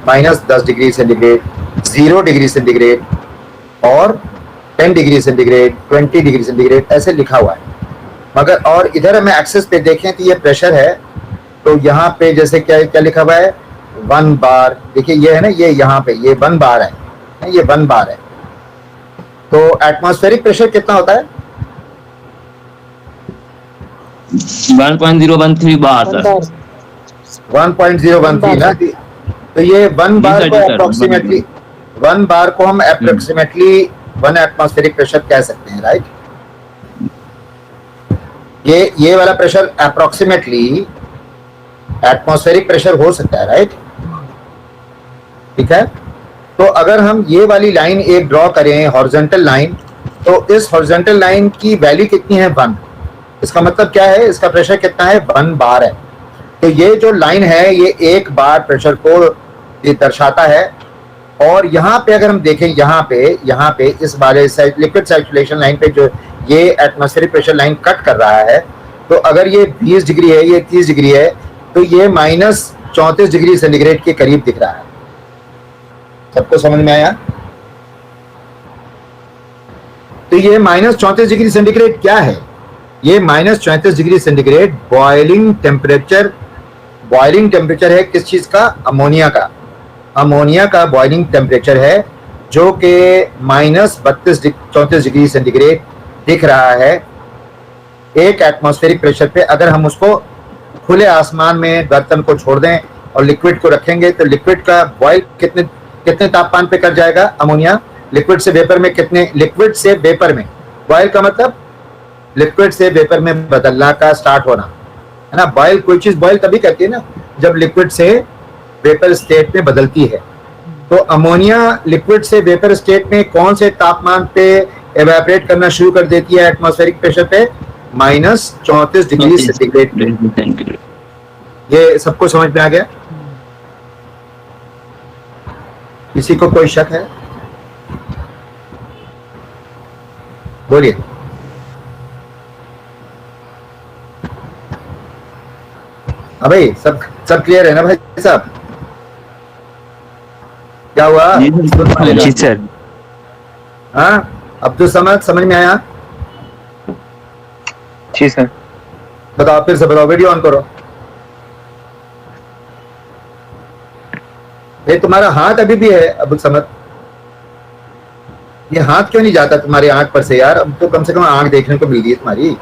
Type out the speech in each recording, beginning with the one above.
-10 degree centigrade, 0 degree centigrade और 10 degree centigrade, 20 degree centigrade ऐसे लिखा हुआ है। मगर और इधर हमें एक्सेस पे देखें तो ये प्रेशर है, तो यहाँ पे जैसे क्या क्या लिखा हुआ है 1 बार, देखिए ये है ना, ये यहाँ पे ये 1 बार है, ये 1 बार है। तो एटमॉस्फेरिक प्रेशर कितना होता है? 1.013 बार सर। 1.013 ना। तो ये 1 बार को अप्रोक्सीमेटली 1 बार को हम अप्रोक्सीमेटली 1 एटमॉस्फेरिक प्रेशर कह सकते हैं, राइट। ये वाला प्रेशर अप्रोक्सीमेटली एटमॉस्फेरिक प्रेशर हो सकता है, राइट। ठीक है, तो अगर हम ये वाली लाइन एक ड्रॉ करें हॉरिजॉन्टल लाइन, तो इस हॉरिजॉन्टल लाइन की वैल्यू कितनी है 1। इसका मतलब क्या है, इसका प्रेशर कितना है 1 बार है। तो ये जो लाइन है ये 1 बार प्रेशर को दर्शाता है। और यहाँ पे अगर हम देखें, यहाँ पे इस वाले लिक्विड सर्कुलेशन लाइन पे जो ये एटमॉस्फेरिक प्रेशर लाइन कट कर रहा है, तो अगर ये 20 डिग्री है, ये 30 डिग्री है, तो ये -34 डिग्री सेंटीग्रेड के करीब दिख रहा है। सबको समझ में आया? तो ये -34 डिग्री सेंटीग्रेड क्या है? ये -34 डिग्री सेंटीग्रेड बॉइलिंग टेम्परेचर है। किस चीज का? अमोनिया का। अमोनिया का बॉइलिंग टेम्परेचर है, जो कि -34 डिग्री सेंटीग्रेड दिख रहा है एक एटमॉस्फेरिक प्रेशर पे। अगर हम उसको खुले आसमान में बर्तन को छोड़ दें और लिक्विड को रखेंगे, तो लिक्विड का बॉयल कितने तापमान पे कर जाएगा? अमोनिया लिक्विड से वेपर में लिक्विड से वेपर में, बॉयल का मतलब लिक्विड से वेपर में बदलना का स्टार्ट होना, है ना। बॉयल, कोई चीज बॉयल तभी करती है ना जब लिक्विड से वेपर स्टेट में बदलती है। तो अमोनिया लिक्विड से वेपर स्टेट में कौन से तापमान पे एवेपोरेट करना शुरू कर देती है एटमॉस्फेरिक प्रेशर पे? -34 डिग्री सेंटीग्रेड। ये सबको समझ में आ गया? किसी को कोई शक है? बोलिए। भाई सब क्लियर है ना भाई साहब? क्या हुआ? जी सर। हाँ, अब्दुल समद समझ में आया? जी सर। बताओ, फिर से बताओ, वीडियो ऑन करो। ये तुम्हारा हाथ अभी भी है अब्दुल समद, ये हाथ क्यों नहीं जाता तुम्हारी आंख पर से यार? अब तो कम से कम आंख देखने को मिल रही है तुम्हारी,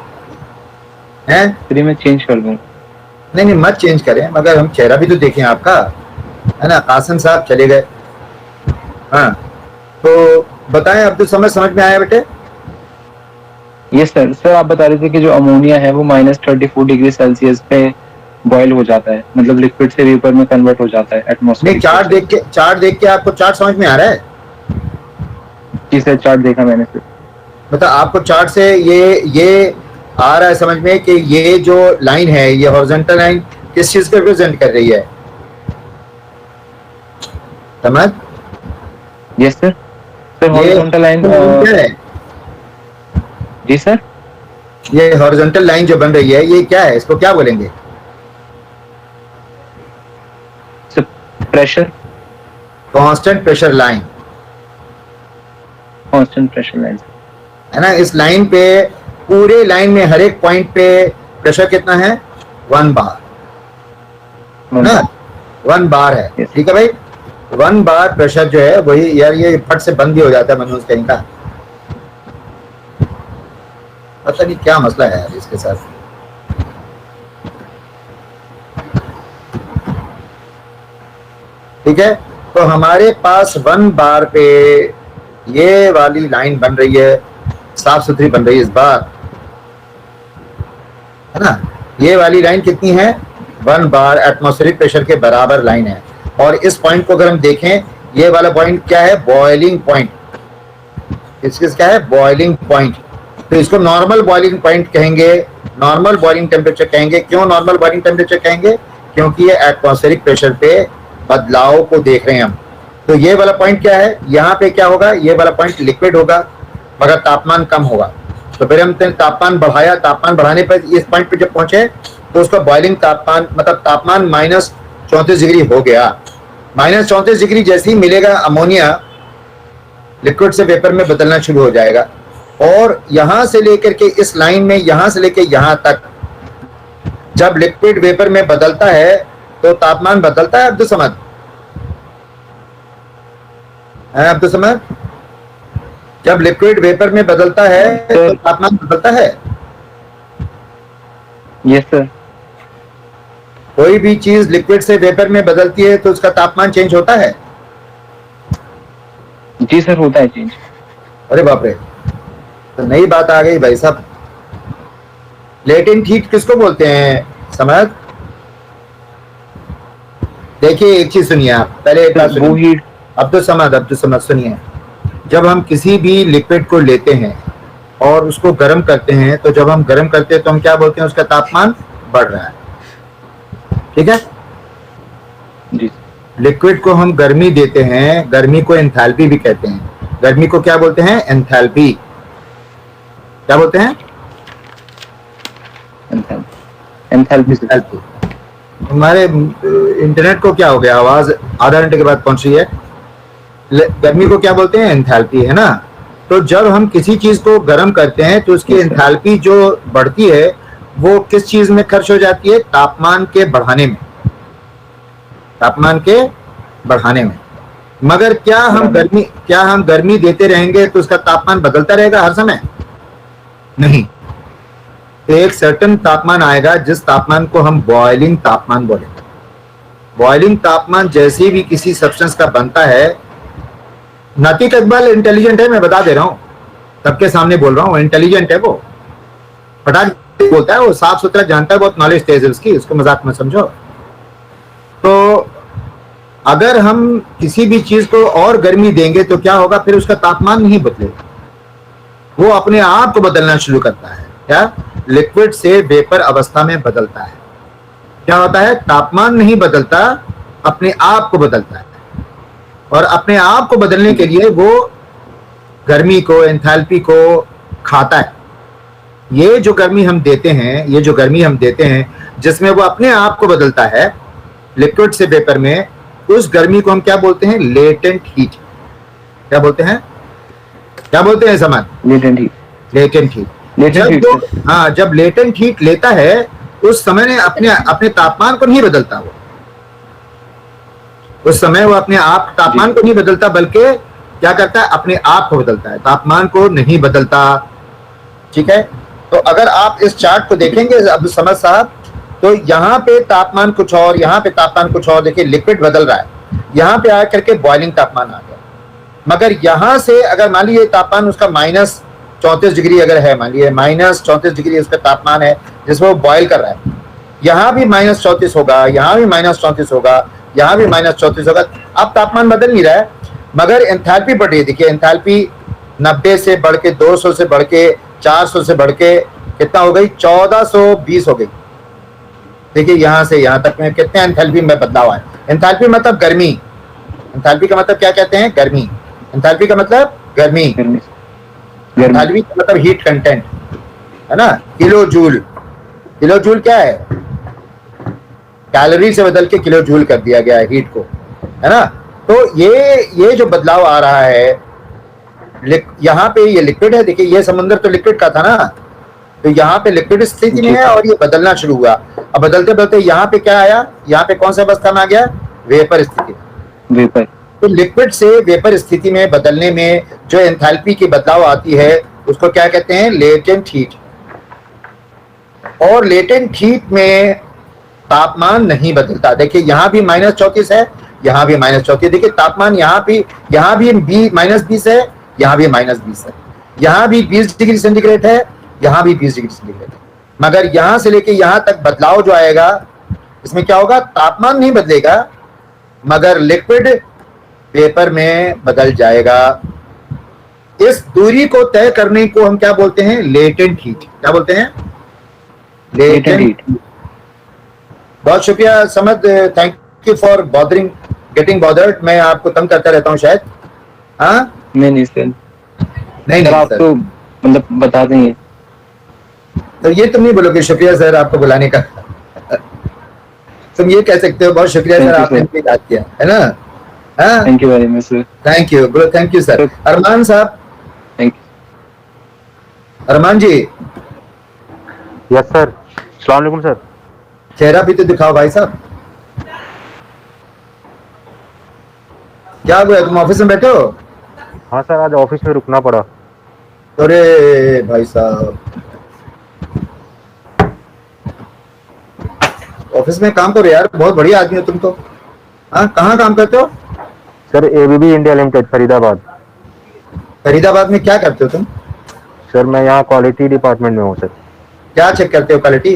हैं? मैं चेंज कर दूं? नहीं मत चेंज करें, मगर हम चेहरा भी तो देखें आपका, है ना। कासिम साहब चले गए। हाँ, तो बताएं अब्दुल समद, समझ में आया बेटे? Yes sir. सर आप बता रहे थे कि जो अमोनिया है वो -34 डिग्री सेल्सियस पे बॉयल हो जाता है, मतलब लिक्विड से वेपर में कन्वर्ट हो जाता है एटमॉस्फेयर। नहीं, चार्ट देख के आपको चार्ट समझ में आ रहा है? जी सर, चार्ट देखा मैंने सर। मतलब आपको चार्ट से ये आ रहा है समझ में कि ये जो लाइन है, ये हॉरिजॉन्टल लाइन किस चीज को रिप्रेजेंट कर रही है? समझ? Yes sir. Sir horizontal line क्या है? जी सर, ये हॉरिजॉन्टल लाइन जो बन रही है ये क्या है? इसको क्या बोलेंगे? Pressure. Constant pressure line. Constant pressure line, है ना। इस लाइन पे, पूरे लाइन में हर एक पॉइंट पे प्रेशर कितना है? 1 बार, ना 1 बार है। ठीक है भाई, 1 बार प्रेशर जो है वही, यार ये फट से बंद भी हो जाता है मनोज कहीं का, पता नहीं क्या मसला है यार इसके साथ। ठीक है, तो हमारे पास 1 बार पे ये वाली लाइन बन रही है, साफ सुथरी बन रही है इस बार, है ना। ये वाली लाइन कितनी है? 1 बार एटमॉस्फेरिक प्रेशर के बराबर लाइन है। और इस पॉइंट को अगर हम देखें, ये वाला पॉइंट क्या है? Boiling point. इसके क्या है? Boiling point. तो इसको नॉर्मल बॉइलिंग पॉइंट कहेंगे, नॉर्मल बॉइलिंग टेम्परेचर कहेंगे। क्यों नॉर्मल बॉइलिंग टेम्परेचर कहेंगे? क्योंकि ये एटमॉस्फेरिक प्रेशर पे बदलाव को देख रहे हैं हम। तो ये वाला पॉइंट क्या है? यहाँ पे क्या होगा? ये वाला पॉइंट लिक्विड होगा मगर तापमान कम होगा। तो फिर हम तापमान बढ़ाया, तापमान बढ़ाने पर इस पॉइंट पे जब पहुंचे तो उसका बॉइलिंग तापमान, मतलब तापमान -34 डिग्री हो गया। -34 डिग्री जैसे ही मिलेगा अमोनिया लिक्विड से वेपर में बदलना शुरू हो जाएगा। और यहां से लेकर के इस लाइन में यहां से लेकर यहां तक जब लिक्विड वेपर में बदलता है तो तापमान बदलता है अब्दुल समद? अब्दुल समद, जब लिक्विड वेपर में बदलता है तो तापमान बदलता है? Yes sir. कोई भी चीज लिक्विड से वेपर में बदलती है तो उसका तापमान चेंज होता है? जी सर, होता है चेंज। अरे बाप रे, तो नई बात आ गई भाई साहब। लेटेंट हीट किसको बोलते हैं समझ? देखिए एक चीज सुनिए आप, पहले एक बात वो हीट। अब्दुल समद सुनिए, जब हम किसी भी लिक्विड को लेते हैं और उसको गर्म करते हैं तो जब हम गर्म करते हैं तो हम क्या बोलते हैं? उसका तापमान बढ़ रहा है, ठीक है? जी। लिक्विड को हम गर्मी देते हैं, गर्मी को एंथैल्पी भी कहते हैं। गर्मी को क्या बोलते हैं? एंथैल्पी। क्या बोलते हैं? एंथैल्पी। हमारे इंटरनेट को क्या हो गया? आवाज आधा घंटे के बाद पहुंच रही है। गर्मी को क्या बोलते हैं? एंथैल्पी, है ना? तो जब हम किसी चीज को गर्म करते हैं तो उसकी एंथैल्पी जो बढ़ती है वो किस चीज में खर्च हो जाती है? तापमान के बढ़ाने में, तापमान के बढ़ाने में। मगर क्या हम गर्मी देते रहेंगे तो उसका तापमान बदलता रहेगा हर समय? नहीं। तो एक सर्टेन तापमान आएगा जिस तापमान को हम बॉइलिंग तापमान बोलेंगे। बॉइलिंग तापमान जैसे भी किसी सब्सटेंस का बनता है, नातिक इकबाल इंटेलिजेंट है, मैं बता दे रहा हूं, सबके सामने बोल रहा हूं, इंटेलिजेंट है वो, फटाक बोलता है, वो साफ सुथरा जानता है, बहुत नॉलेज तेज है उसकी, उसको मजाक में समझो। तो अगर हम किसी भी चीज को और गर्मी देंगे तो क्या होगा? फिर उसका तापमान नहीं बदलेगा, वो अपने आप को बदलना शुरू करता है। क्या? लिक्विड से वेपर अवस्था में बदलता है। क्या होता है? तापमान नहीं बदलता, अपने आप को बदलता है। और अपने आप को बदलने के लिए वो गर्मी को, एंथैल्पी को खाता है। ये जो गर्मी हम देते हैं जिसमें वो अपने आप को बदलता है लिक्विड से वेपर में, उस गर्मी को हम क्या बोलते हैं? Latent heat. क्या बोलते हैं? क्या बोलते हैं समान? Latent heat. जब लेटेंट हीट लेता है उस समय ने अपने तापमान को नहीं बदलता, वो उस समय वो अपने आप तापमान को नहीं बदलता, बल्कि क्या करता है? अपने आप को बदलता है, तापमान को नहीं बदलता। ठीक है? तो अगर आप इस चार्ट को देखेंगे अब्दुल समद साहब, तो यहाँ पे तापमान कुछ और, यहाँ पे तापमान कुछ और, देखिए लिक्विड बदल रहा है, यहाँ पे आकर के बॉइलिंग तापमान आ गया। मगर यहाँ से अगर मान लीजिए तापमान उसका -34 डिग्री अगर है, मान लीजिए -34 डिग्री उसका तापमान है जिसमें वो बॉयल कर रहा है, यहाँ भी -34 होगा, यहाँ भी -34 होगा, यहाँ भी -34 होगा। अब तापमान बदल नहीं रहा है मगर एंथैल्पी बढ़ रही है। देखिए एंथैल्पी 90 से बढ़ के 200 से बढ़ के 400 से बढ़ के कितना हो गई? 1420 हो गई। देखिए यहाँ से यहाँ तक में कितने एंथैल्पी में बदलाव है। एंथैल्पी मतलब गर्मी। एंथैल्पी का मतलब क्या कहते हैं? गर्मी। एंथैल्पी का मतलब गर्मी। एंथैल्पी का मतलब हीट कंटेंट, है ना? Kilo joule. किलो जूल क्या है? कैलोरी से बदल के किलो जूल कर दिया गया है हीट को, है ना? तो ये जो बदलाव आ रहा है, यहाँ पे ये लिक्विड है, देखिए ये समंदर तो लिक्विड का था ना, तो यहाँ पे लिक्विड स्थिति में है और ये बदलना शुरू हुआ। अब बदलते बदलते यहाँ पे क्या आया? यहाँ पे कौन सा अवस्था में आ गया? वेपर स्थिति। वेपर। तो लिक्विड से वेपर स्थिति में बदलने में जो एंथैल्पी की बदलाव आती है उसको क्या कहते हैं? Latent heat. और लेटेंट हीट में तापमान नहीं बदलता। देखिए यहाँ भी -34 है, यहाँ भी -34। देखिए तापमान यहाँ भी -20 है, यहाँ भी -20 है, यहाँ भी 20 डिग्री सेंटीग्रेड है, यहाँ भी 20 डिग्री सेंटीग्रेड है। मगर यहाँ से लेके यहाँ तक बदलाव जो आएगा इसमें क्या होगा? तापमान नहीं बदलेगा मगर लिक्विड वेपर में बदल जाएगा। इस दूरी को तय करने को हम क्या बोलते हैं? Latent heat. क्या बोलते हैं? Latent heat. बहुत शुक्रिया Samad, thank you for getting bothered. मैं आपको तंग करता रहता हूँ शायद। हाँ नहीं सर, नहीं आप तो मतलब बता देंगे। तो ये तुम नहीं बोलोगे शुक्रिया सर आपको बुलाने का? तुम ये कह सकते हो बहुत शुक्रिया सर आपने मुझे याद किया, है ना? हाँ, thank you very much sir. Thank you Guru, thank you sir. अरमान साहब, थैंक अरमान जी, यस सर, अस्सलाम वालेकुम सर। चेहरा भी तो दिखाओ भाई साहब। क्या हुआ, तुम ऑफिस में बैठे हो? हाँ सर, आज ऑफिस में रुकना पड़ा। अरे भाई साहब, ऑफिस में काम करो यार, बहुत बढ़िया आदमी हो तुम तो। हाँ, कहाँ काम करते हो? Sir ABB India limited, Faridabad. Faridabad में क्या करते हो तुम? सर मैं यहाँ क्वालिटी डिपार्टमेंट में हूँ सर। क्या चेक करते हो, quality?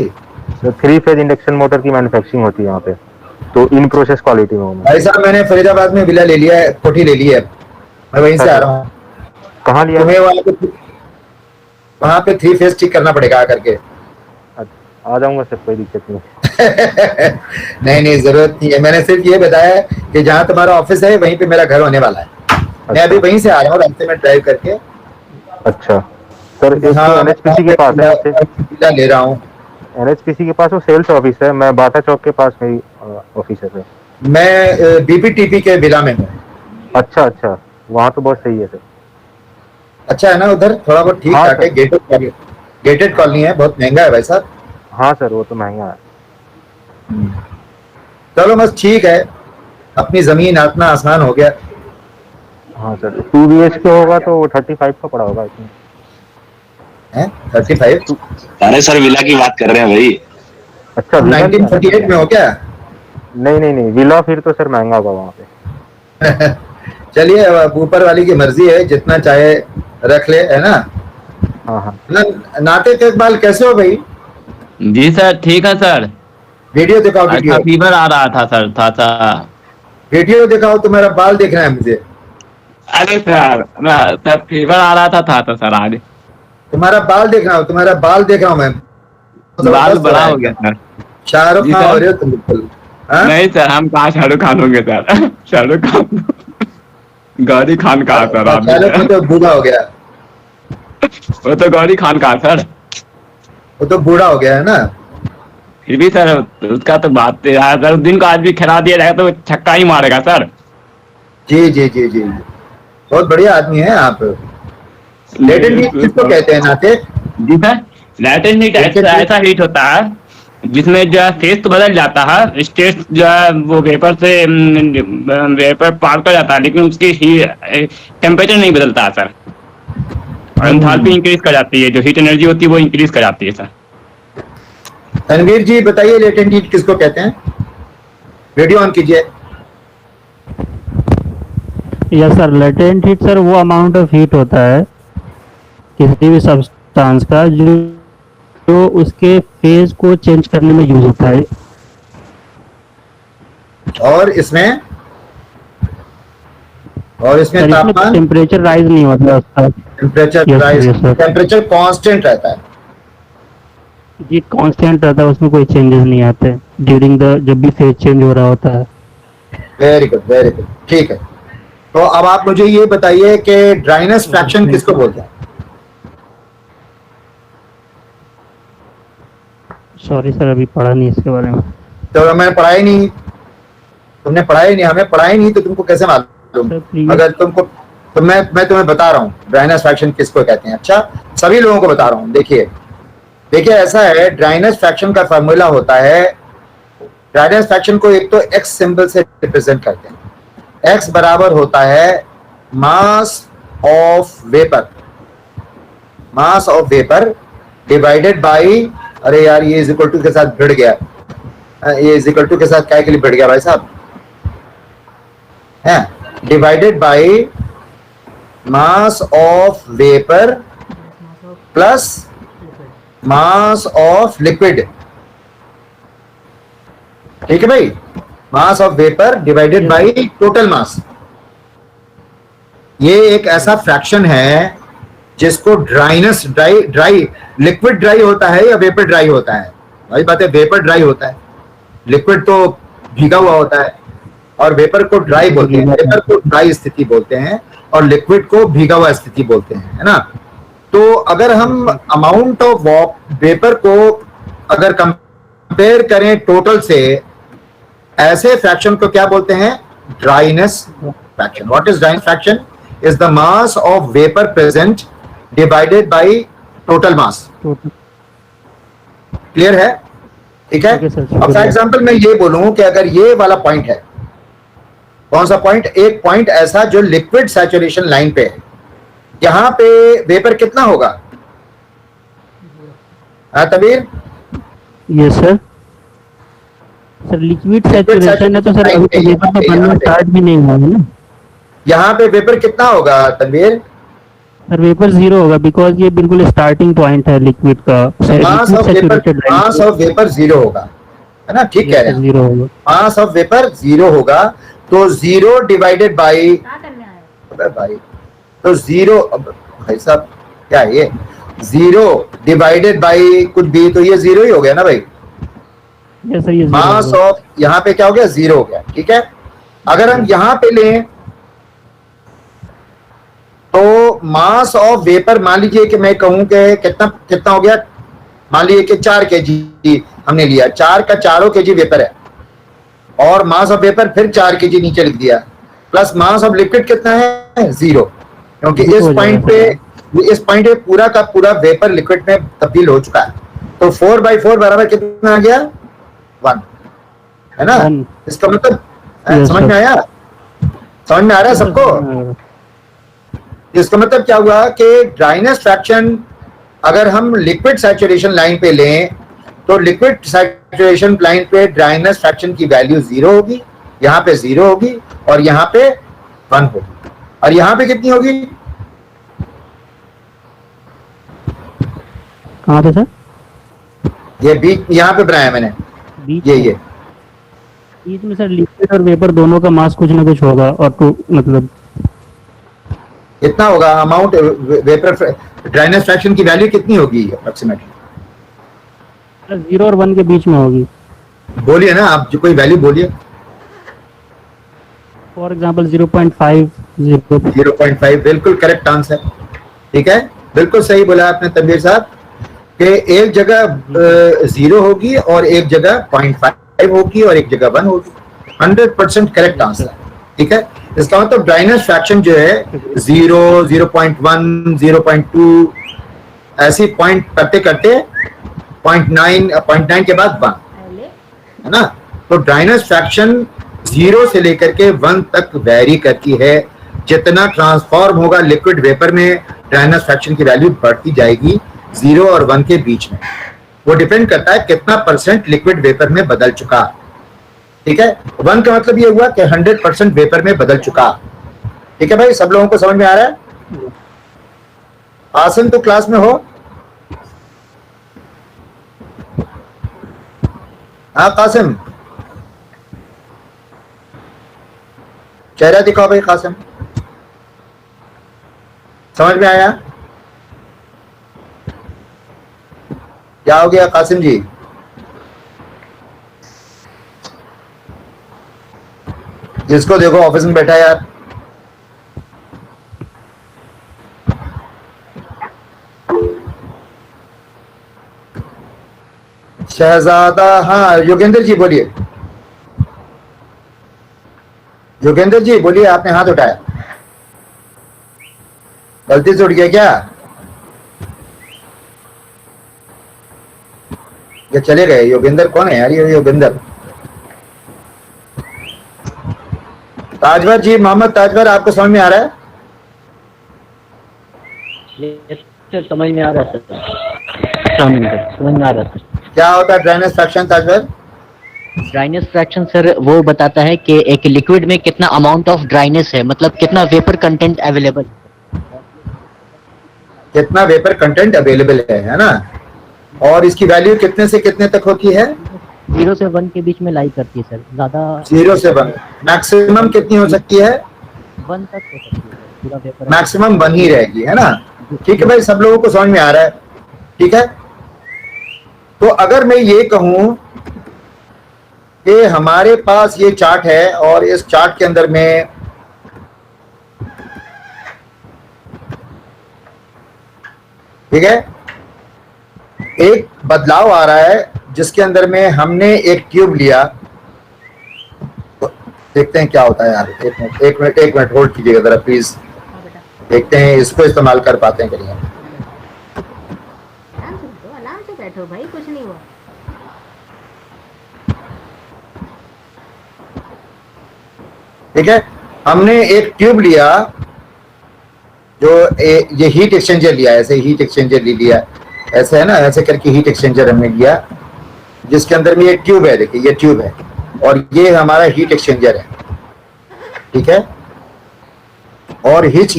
Sir 3 phase induction motor की मैन्युफैक्चरिंग होती है यहाँ पे, तो इन प्रोसेस क्वालिटी में हूँ मैं। भाई साहब, मैंने फरीदाबाद में विला ले लिया है, कोठी ले ली है, मैं वहीं से आ रहा हूँ। कहाँ लिया? तुम्हें वहाँ पे 3 फेज ठीक करना पड़ेगा आकर के। आ जाऊंगा सर, कोई दिक्कत नहीं। नहीं नहीं, जरूरत नहीं है, मैंने सिर्फ ये बताया है कि जहाँ तुम्हारा ऑफिस है वहीं पे मेरा घर होने वाला है। मैं अभी वहीं से आ रहा हूँ, रास्ते में ड्राइव करके। अच्छा सर, एक हाँ, एनएचपीसी के पास है आपसे? विला ले रहा हूँ। एनएचपीसी के पास वो सेल्स ऑफिस है, मैं बाटा चौक के पास मेरी ऑफिस है सर। मैं बीपीटीपी के विला में हूँ। अच्छा अच्छा, वहाँ तो बहुत सही है सर। अच्छा है ना उधर? थोड़ा बहुत ठीक हाँ ठाक है। गेटेड कॉलोनी है, बहुत महंगा है भाई साहब। हाँ सर, वो तो महंगा है। चलो बस ठीक है, अपनी जमीन आसमान आसमान हो गया। हाँ सर, 2 BHK होगा तो 35 का पड़ा होगा इसमें। है 35? अरे सर विला की बात कर रहे हैं भाई। अच्छा, विला 1948 में हो क्या? नहीं नहीं नहीं, विला फिर तो सर महंगा होगा वहाँ पे। चलिए, अब ऊपर वाली की मर्जी है, जितना चाहे रख ले, है ना? हाँ हाँ। नाते के इकबाल, कैसे हो भाई? जी सर, ठीक है सर। वीडियो दिखाओ, अच्छा, वीडियो फीवर आ रहा था सर, था। वीडियो दिखाओ, तुम्हारा बाल देखना है मुझे। अरे सर फीवर आ रहा था सर आज। तुम्हारा बाल देख रहा हूँ, तुम्हारा बाल देख रहा हूँ मैं। बाल बड़ा हो गया सर। शाहरुख जी खान सर। हो रहे हो तुम बिल्कुल। हाँ? नहीं सर, हम कहाँ शाहरुख खान होंगे सर। शाहरुख खान गौरी खान कहाँ सर आप? शाहरुख खान तो बूढ़ा हो गया। वो तो गौरी खान कहाँ सर? वो तो बूढ़ा हो गया है ना। फिर भी सर उसका तो बात है, अगर उस दिन को आज भी खिला दिया जाएगा तो वो छक्का ही मारेगा सर। जी जी जी जी, बहुत बढ़िया आदमी है आप। लेटेंट हीट किसको कहते हैं नाते? जी सर, लेटेंट हीट ऐसा हीट होता है जिसमें जो है फेस तो बदल जाता है, स्टेट जो है वो वेपर पार कर जाता है, लेकिन उसकी टेम्परेचर नहीं बदलता है सर। और एंथैल्पी इंक्रीज कर जाती है, जो हीट एनर्जी होती है वो इंक्रीज कर जाती है सर। तनवीर जी बताइए, लेटेंट हीट किसको कहते हैं? वीडियो ऑन कीजिए। Yes sir, latent heat sir वो अमाउंट ऑफ हीट होता है किसी भी सब्सटेंस का जो उसके फेज को चेंज करने में यूज होता है। और इसमें तापमान, टेम्परेचर राइज नहीं होता उसका। टेम्परेचर कांस्टेंट रहता है। जी कांस्टेंट रहता है, उसमें कोई चेंजेस नहीं आते ड्यूरिंग द, जब भी फेज चेंज हो रहा होता है। वेरी गुड, वेरी गुड, ठीक है। तो अब आप मुझे ये बताइए कि ड्राइनेस फ्रैक्शन किसको बोलते हैं? सॉरी सर, अभी पढ़ा नहीं इसके बारे में। तो मैंने पढ़ाई नहीं, तुमने पढ़ाई नहीं, हमें पढ़ाई नहीं, तो तुमको कैसे मालूम? अगर तुमको, तो मैं तुम्हें बता रहा हूँ ड्राइनेस फ्रैक्शन किसको कहते हैं। अच्छा, सभी लोगों को बता रहा हूँ। देखिए ऐसा है, ड्राइनेस फ्रैक्शन का फार्मूला होता है, ड्राइनेस फ्रैक्शन को एक तो एक्स सिंबल से रिप्रेजेंट करते हैं। एक्स बराबर होता है mass of vapour, mass of vapour divided by, अरे यार ये इज इक्वल टू के साथ भिड़ गया, ये इज इक्वल टू के साथ क्या के लिए भिड़ गया भाई साहब? है divided by mass of vapour plus mass of liquid. ठीक है भाई, mass of vapour divided by total mass. ये एक ऐसा फ्रैक्शन है जिसको ड्राइनेस, ड्राई लिक्विड ड्राई होता है या वेपर ड्राई होता है? भाई बात है, वेपर ड्राई होता है, लिक्विड तो भीगा हुआ होता है। और वेपर को ड्राई बोलते हैं, वेपर को ड्राई स्थिति बोलते हैं, और लिक्विड को भीगा हुआ स्थिति बोलते हैं, है ना? तो अगर हम अमाउंट ऑफ वेपर को अगर कंपेयर करें टोटल से, ऐसे फ्रैक्शन को क्या बोलते हैं? dryness fraction. What is dryness fraction? Is the mass of vapor present divided by total mass. Clear है? ठीक है? Okay, sir. अब फॉर एग्जाम्पल मैं ये बोलूं कि अगर ये वाला पॉइंट है, कौन सा पॉइंट? एक पॉइंट ऐसा जो लिक्विड सैचुरेशन लाइन पे है, यहां पे वेपर कितना होगा? हाँ Tabeer? Yes sir. Sir liquid saturation है तो सर अभी तो वेपर तो बनना स्टार्ट भी नहीं हुआ है ना। यहाँ पे वेपर कितना होगा तनवीर? सर वेपर 0 होगा बिकॉज ये बिल्कुल स्टार्टिंग पॉइंट है लिक्विड का। मास ऑफ वेपर 0 होगा, है ना? ठीक कह रहे हैं। 0 होगा। मास ऑफ वेपर 0 होगा, तो 0 डिवाइडेड बाई भाई, तो 0 भाई साहब क्या है ये? 0 डिवाइडेड बाई कुछ भी, तो ये 0 ही हो गया ना भाई। यस सर ये मास ऑफ यहाँ पे क्या हो गया? 0 हो गया। ठीक है, अगर हम यहाँ पे लें तो मास ऑफ वेपर, मान लीजिए कि मैं कहूं कि कितना कितना हो गया, मान लीजिए कि 4 kg हमने लिया, 4 का 4 kg वेपर है, और मास ऑफ वेपर फिर 4 kg नीचे लिख दिया, प्लस मास ऑफ लिक्विड कितना है? 0, क्योंकि इस पॉइंट पे पूरा का पूरा वेपर लिक्विड में तब्दील हो चुका है। तो 4/4 बराबर कितना आ गया? 1, है ना? इसका मतलब समझ में आया? समझ में आ रहा है सबको? इसका मतलब क्या हुआ कि ड्राइनेस फ्रैक्शन अगर हम लिक्विड सैचुरेशन लाइन पे लें तो लिक्विड सैचुरेशन लाइन पे ड्राइनेस फ्रैक्शन की वैल्यू 0 होगी, यहाँ पे 0 होगी और यहाँ पे 1 होगी, और यहाँ पे कितनी होगी? कहाँ पे सर? ये बीच यहाँ पे बनाया मैंने, बीच ये बीच में सर लिक्विड और वेपर दोनों का मास कुछ ना कुछ होगा, और तो मतलब कितना होगा अमाउंट? वेपर ड्राइनेस फ्रैक्शन की वैल्यू कितनी होगी अप्रोक्सीमेटली? 0 और 1 के बीच में होगी। बोलिए ना आप, जो कोई वैल्यू बोलिए। फॉर एग्जांपल 0.5 0.5 बिल्कुल करेक्ट आंसर। ठीक है, बिल्कुल सही बोला आपने तनवीर साहब कि एक जगह 0 होगी और एक जगह 0.5 होगी और एक जगह 1 होगी। 100% करेक्ट आंसर। ठीक है, इसका मतलब ड्राइनेस फ्रैक्शन जो है 0, 0.1, 0.2 ऐसी पॉइंट करते करते 0.9 के बाद 1, है ना? तो ड्राइनेस फ्रैक्शन 0 से लेकर के 1 तक वेरी करती है। जितना ट्रांसफॉर्म होगा लिक्विड वेपर में, ड्राइनेस फ्रैक्शन की वैल्यू बढ़ती जाएगी 0 और 1 के बीच में। वो डिपेंड करता है कितना % लिक्विड वेपर में बदल चुका। ठीक है, 1 का मतलब ये हुआ कि 100% वेपर में बदल चुका। ठीक है भाई, सब लोगों को समझ में आ रहा है? आसन तो क्लास में हो? हाँ कासिम, चेहरा दिखाओ भाई कासिम। समझ में आया? क्या हो गया कासिम जी? जिसको देखो ऑफिस में बैठा यार। शहजादा, हाँ योगेंद्र जी बोलिए। योगेंद्र जी बोलिए, आपने हाथ उठाया, गलती से उठ गया क्या? या चले गए? योगेंद्र कौन है यार ये योगेंद्र? ताजवर जी, मोहम्मद ताजवर, आपको समझ में आ रहा है? सर समझ में आ रहा है सर, समझ में आ रहा है सर। क्या होता है dryness fraction ताजवर? Dryness fraction sir वो बताता है कि एक लिक्विड में कितना अमाउंट ऑफ ड्राइनेस है, मतलब कितना वेपर कंटेंट अवेलेबल, कितना वेपर कंटेंट अवेलेबल है ना? और इसकी वैल्यू कितने से कितने तक होती है? 0 से 1 के बीच में लाई करती है सर, ज्यादा 0 से 1। मैक्सिमम कितनी हो सकती है? 1 तक हो सकती है पूरा वेपर। मैक्सिमम 1 ही रहेगी, है ना? ठीक है भाई, सब लोगों को समझ में आ रहा है? ठीक है, तो अगर मैं ये कहूं कि हमारे पास ये चार्ट है और इस चार्ट के अंदर में ठीक है एक बदलाव आ रहा है, जिसके अंदर में हमने एक ट्यूब लिया, देखते हैं क्या होता है यार। एक मिनट होल्ड कीजिएगा जरा प्लीज। देखते हैं इसको इस्तेमाल कर पाते हैं कि नहीं। आराम से बैठो भाई, कुछ नहीं हुआ। ठीक है, हमने एक ट्यूब लिया जो ये हीट एक्सचेंजर लिया, ऐसे हीट एक्सचेंजर लिया, ऐसे है ना, ऐसे करके हीट एक्सचेंजर हमने लिया जिसके अंदर में ये ट्यूब है। देखिए ये ट्यूब है और ये हमारा हीट एक्सचेंजर है। ठीक है, और इस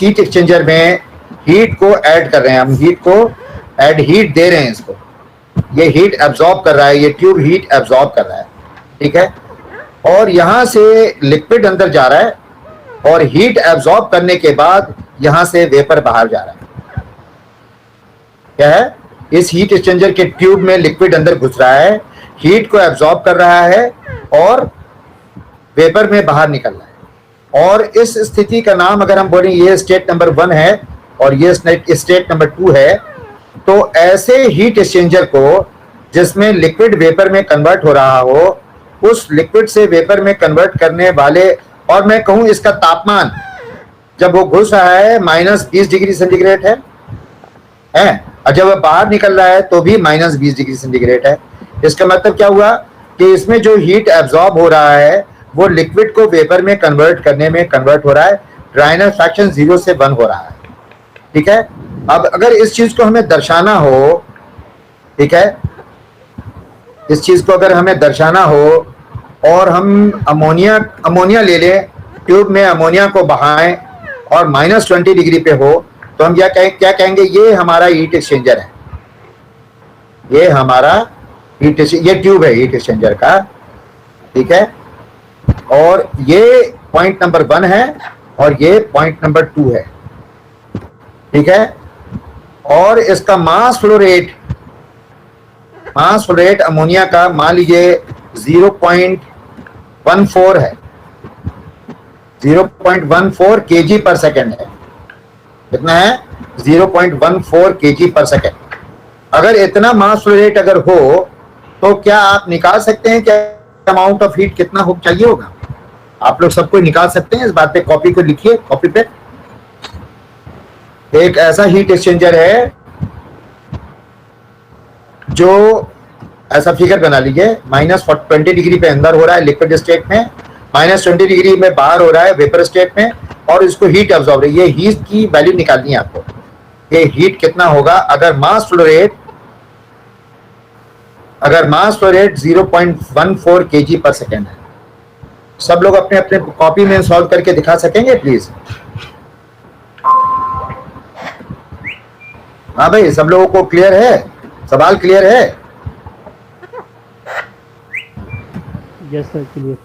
हीट एक्सचेंजर में हीट को ऐड कर रहे हैं हम, हीट दे रहे हैं इसको। ये हीट एब्जॉर्ब कर रहा है, ये ट्यूब हीट एब्जॉर्ब कर रहा है। ठीक है, और यहां से लिक्विड अंदर जा रहा है और हीट एब्जॉर्ब करने के बाद यहां से वेपर बाहर जा रहा है। क्या है, इस हीट एक्सचेंजर के ट्यूब में लिक्विड अंदर घुस रहा है, हीट को एब्जॉर्ब कर रहा है और वेपर में बाहर निकल रहा है। और इस स्थिति का नाम अगर हम बोलें, ये स्टेट नंबर 1 है और ये स्टेट नंबर 2 है, तो ऐसे हीट एक्सचेंजर को जिसमें लिक्विड वेपर में कन्वर्ट हो रहा हो, उस लिक्विड से वेपर में कन्वर्ट करने वाले, और मैं कहूं इसका तापमान जब वो घुस रहा है -20 डिग्री सेंटीग्रेड है, और जब वो बाहर निकल रहा है तो भी -20 डिग्री सेंटीग्रेड है। इसका मतलब क्या हुआ कि इसमें जो हीट एब्जॉर्ब हो रहा है वो लिक्विड को वेपर में कन्वर्ट करने में कन्वर्ट हो रहा है। ड्राइनेस फ्रैक्शन 0 से 1 हो रहा है। ठीक है, अब अगर इस चीज को हमें दर्शाना हो, ठीक है, इस चीज को अगर हमें दर्शाना हो और हम अमोनिया ले लें, ट्यूब में अमोनिया को बहाएं और -20 डिग्री पे हो, तो हम क्या कहेंगे, ये हमारा हीट एक्सचेंजर है, ये हमारा ये ट्यूब है हीट एक्सचेंजर का। ठीक है, और ये पॉइंट नंबर 1 है और ये पॉइंट नंबर 2 है। ठीक है, और इसका मास फ्लो रेट अमोनिया का मान लीजिए 0.14 है, 0.14 kg पर सेकेंड है। कितना है, 0.14 kg पर सेकेंड। अगर इतना मास फ्लो रेट अगर हो तो क्या आप निकाल सकते हैं क्या अमाउंट ऑफ हीट कितना हो चाहिए होगा? आप लोग सबको निकाल सकते हैं। इस बात पे कॉपी को लिखिए, कॉपी पे। एक ऐसा हीट एक्सचेंजर है जो ऐसा फिगर बना लीजिए, -20 डिग्री पे अंदर हो रहा है लिक्विड स्टेट में, -20 डिग्री में बाहर हो रहा है वेपर स्टेट में, और इसको हीट एब्जॉर्ब, ये हीट की वैल्यू निकालनी है आपको। ये हीट कितना होगा अगर मास फ्लो रेट 0.14 kg पर सेकेंड है। सब लोग अपने अपने कॉपी में सॉल्व करके दिखा सकेंगे प्लीज? हाँ भाई, सब लोगों को क्लियर है, सवाल क्लियर है? Yes sir, clear.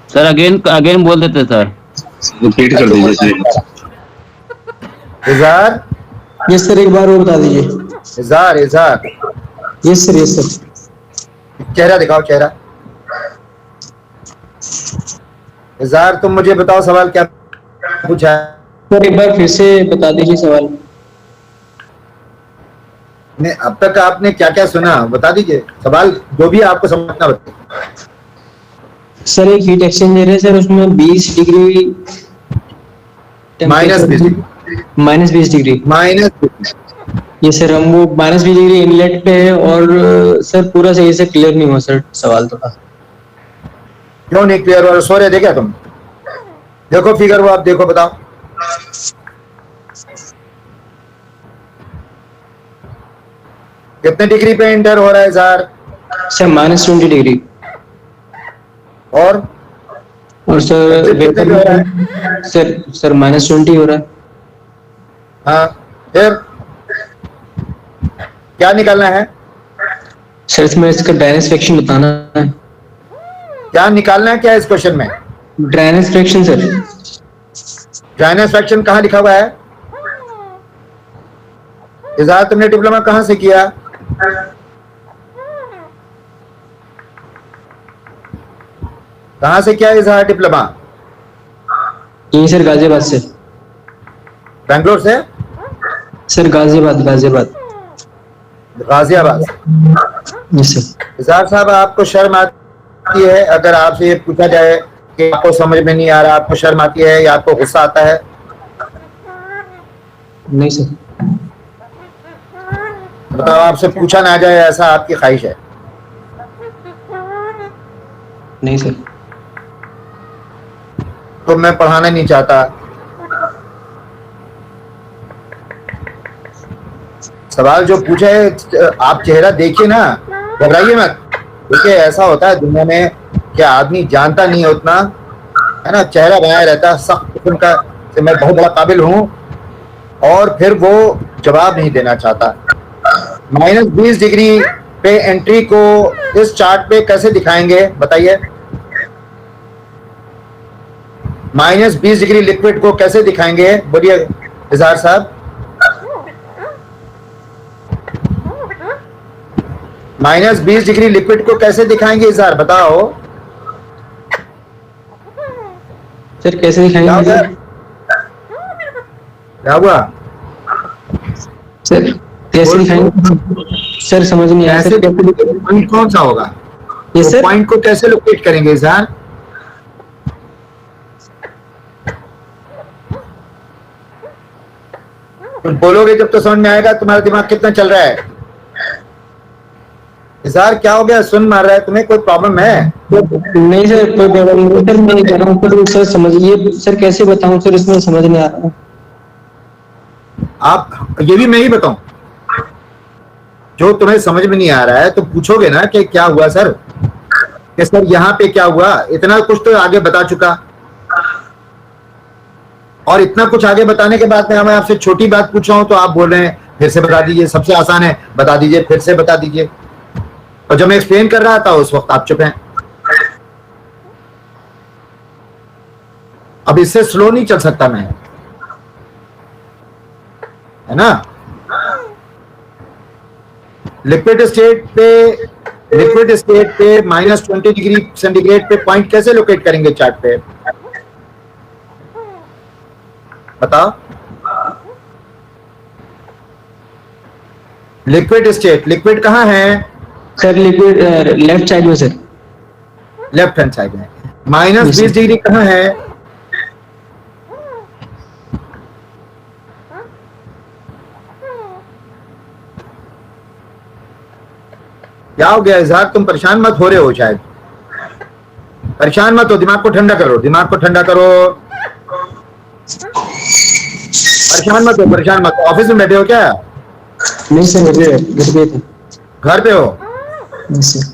Sir again बोल देते सर। रिपीट कर दीजिए। इज़हार, यस सर, एक बार और बता दीजिए। इज़हार, यस सर। चेहरा दिखाओ, चेहरा। इज़हार, तुम मुझे बताओ सवाल क्या पूछा है? सर एक बार फिर से बता दीजिए सवाल। अब तक आपने क्या क्या सुना बता दीजिए, सवाल जो भी आपको समझना बताइए। सर एक हीट एक्सचेंजर है सर, उसमें 20 डिग्री -20 डिग्री -20 डिग्री ये सर, हम वो -20 डिग्री इनलेट पे है, और सर पूरा सही से क्लियर नहीं हुआ सर सवाल थोड़ा। क्यों नहीं क्लियर हुआ? सो रहे थे क्या तुम? देखो फिगर वो, आप देखो, बताओ। कितने डिग्री पे एंटर हो रहा है इज़हार? Sir -20 degree. और सर कितने पे हो रहा है? सर -20 हो रहा है। हाँ, फिर क्या निकालना है? सर इसमें इसका ड्राइनेस फ्रैक्शन बताना है। क्या निकालना है क्या इस क्वेश्चन में? Dryness fraction sir. Dryness fraction कहाँ लिखा हुआ है? इज़हार, तुमने डिप्लोमा कहाँ से किया? कहाँ से किया इज़हार डिप्लोमा? यही सर, गाजियाबाद से। बैंगलोर से? Sir Ghaziabad. Ghaziabad. Yes sir. इज़हार साहब, आपको शर्म आती आती है अगर आपसे ये पूछा जाए कि आपको समझ में नहीं आ रहा, आपको शर्म आती है या आपको गुस्सा आता है? नहीं सर। बताओ, आपसे पूछा ना जाए ऐसा आपकी ख्वाहिश है? नहीं सर। तो मैं पढ़ाना नहीं चाहता। सवाल जो पूछा है, आप चेहरा देखिए ना, घबराइए मत। देखिए ऐसा होता है दुनिया में कि आदमी जानता नहीं है उतना, है ना, चेहरा बनाया रहता है सख्त किस्म का कि मैं बहुत बड़ा काबिल हूं, और फिर वो जवाब नहीं देना चाहता। -20 डिग्री पे एंट्री को इस चार्ट पे कैसे दिखाएंगे बताइए? -20 डिग्री लिक्विड को कैसे दिखाएंगे, बोलिए इजहार साहब। -20 डिग्री लिक्विड को कैसे दिखाएंगे इजहार, बताओ। सर कैसे दिखाएंगे सर? क्या हुआ सर? कैसे दिखाएंगे सर? समझ नहीं आया सर। पॉइंट कौन सा होगा? ये सर पॉइंट को कैसे लोकेट करेंगे इजहार? तुम बोलोगे जब तो समझ में आएगा। तुम्हारा दिमाग कितना चल रहा है? इजहार क्या हो गया, सुन मार रहा है तुम्हें, कोई प्रॉब्लम है? नहीं सर, कोई प्रॉब्लम नहीं सर। मैं कह रहा हूँ सर समझिए सर, कैसे बताऊं सर, इसमें समझ नहीं आ रहा। आप ये भी मैं ही बताऊं? जो तुम्हें समझ में नहीं आ रहा है तो पूछोगे ना कि क्या हुआ सर, कि सर यहाँ पे क्या हुआ। इतना कुछ तो आगे बता चुका, और इतना कुछ आगे बताने के बाद मैं आपसे छोटी बात पूछ रहा हूं तो आप बोल रहे हैं फिर से बता दीजिए, सबसे आसान है बता दीजिए, फिर से बता दीजिए। और जब मैं एक्सप्लेन कर रहा था उस वक्त आप चुप हैं। अब इससे स्लो नहीं चल सकता मैं, है ना। लिक्विड स्टेट पे -20 डिग्री सेंटीग्रेड पे पॉइंट कैसे लोकेट करेंगे चार्ट पे, बताओ। लिक्विड स्टेट, लिक्विड कहाँ है सर? लिक्विड लेफ्ट साइड में सर। लेफ्ट हैंड साइड में। -20 डिग्री कहाँ है? क्या हो गया इजहार, तुम परेशान मत हो रहे हो शायद। परेशान मत हो, दिमाग को ठंडा करो, दिमाग को ठंडा करो। परेशान मत हो, परेशान मत हो। ऑफिस में बैठे हो क्या? नहीं सर, घर पे थे। घर पे हो? नहीं सर।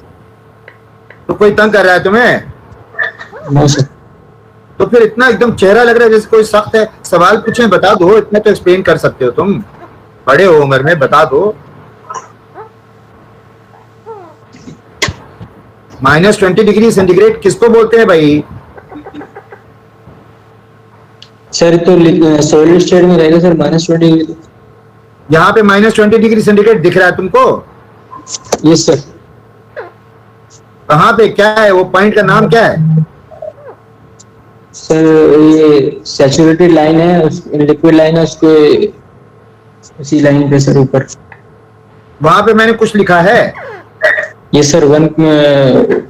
तो कोई तंग कर रहा है तुम्हें? नहीं सर। तो फिर इतना एकदम चेहरा लग रहा है जैसे कोई सख्त है। सवाल पूछे बता दो, इतना तो एक्सप्लेन कर सकते हो तुम, बड़े हो उम्र में, बता दो। -20 डिग्री सेंटीग्रेड किसको बोलते हैं भाई? सर तो सॉलिड स्टेट में रहेगा सर -20 डिग्री। यहाँ पे -20 डिग्री सेंटीग्रेड दिख रहा है तुमको? Yes sir. कहाँ पे, क्या है वो पॉइंट का नाम क्या है? सर ये सैचुरेटेड लाइन है, लिक्विड लाइन है, उसके उसी लाइन पे सर ऊपर। वहां पे मैंने कुछ लिखा है? यस सर,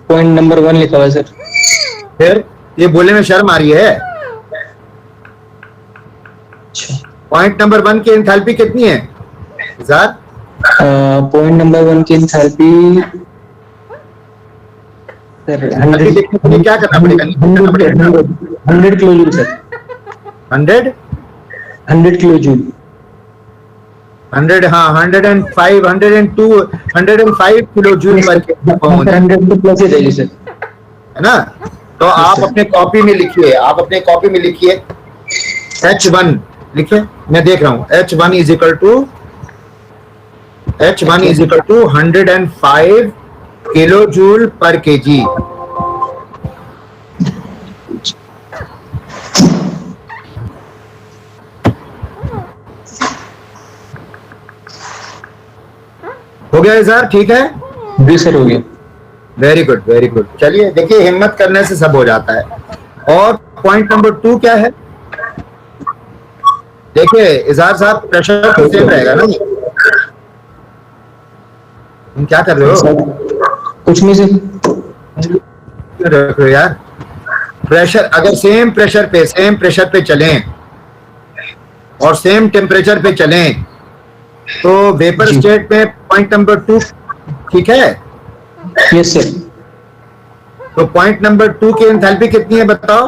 पॉइंट नंबर 1 लिखा हुआ है सर। फिर ये बोलने में शर्म आ रही है? पॉइंट नंबर 1 की एंथैल्पी कितनी है इजहार? पॉइंट नंबर 1 की एंथैल्पी सर 100 देखने के लिए क्या करना पड़ेगा? 100 kilo joule sir. 100 kilo joule. 100, हाँ 105, 102, 105 किलो जूल पर केजी 100 प्लस ही रहेगी सर, है ना। तो आप अपने कॉपी में लिखिए, आप अपने कॉपी में लिखिए H1 लिखिए, मैं देख रहा हूं। H1 is equal to 105 kilo joule पर केजी। हो गया इजहार, ठीक है? जी सर हो गया। Very good, very good. चलिए देखिए, हिम्मत करने से सब हो जाता है। और पॉइंट नंबर 2 क्या है? देखिए इजहार साहब, प्रेशर तो सेम रहेगा ना? तुम क्या कर रहे हो? कुछ नहीं सर। क्यों रख रहे हो यार? प्रेशर अगर सेम प्रेशर पे चलें और सेम टेम्परेचर पे चलें तो वेपर स्टेट में पॉइंट नंबर 2 ठीक है। Yes sir. तो पॉइंट नंबर 2 की एंथैल्पी कितनी है बताओ?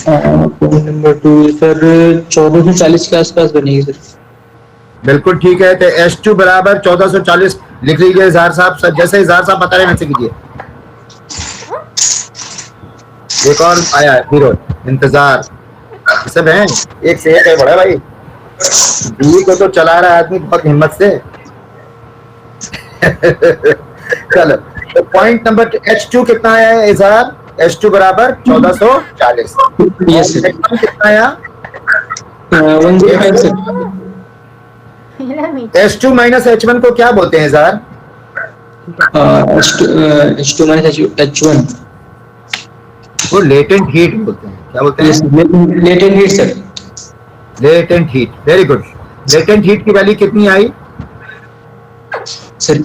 पॉइंट नंबर 2 सर 1440 के आसपास बनेगी सर। बिल्कुल ठीक है। तो H2 बराबर 1440 लिख लीजिए इजहार साहब, जैसे इजहार साहब बता रहे हैं वैसे कीजिए। एक और आया हीरो, इंतजार सब है, एक से एक है बड़ा भाई। दिल्ली को तो चला रहा है आदमी बहुत हिम्मत से। चलो तो पॉइंट नंबर H2 कितना है इजहार? H2 बराबर 1440। Yes sir. कितना आया? 105 सर। H2 माइनस H1 को क्या बोलते हैं इजहार? H2 माइनस H1 वो लेटेंट हीट बोलते हैं। क्या बोलते हैं? Latent heat sir. Latent heat, very good. Latent heat की वैल्यू कितनी आई sir?